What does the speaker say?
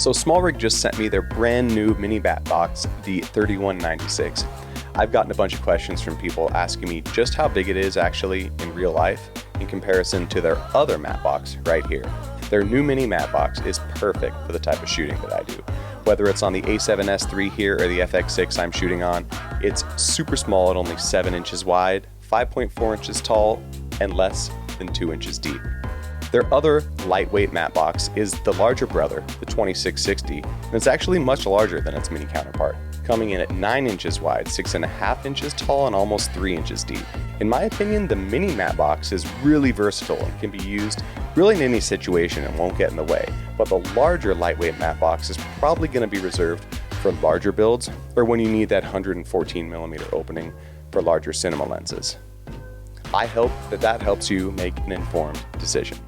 So SmallRig just sent me their brand new mini mat box, the 3196. I've gotten a bunch of questions from people asking me just how big it is actually in real life in comparison to their other mat box right here. Their new mini mat box is perfect for the type of shooting that I do. Whether it's on the A7S III here or the FX6 I'm shooting on, it's super small at only 7 inches wide, 5.4 inches tall, and less than 2 inches deep. Their other lightweight mat box is the larger brother, the 2660, and it's actually much larger than its mini counterpart, coming in at 9 inches wide, 6.5 inches tall, and almost 3 inches deep. In my opinion, the mini mat box is really versatile and can be used really in any situation and won't get in the way, but the larger lightweight mat box is probably going to be reserved for larger builds or when you need that 114mm opening for larger cinema lenses. I hope that helps you make an informed decision.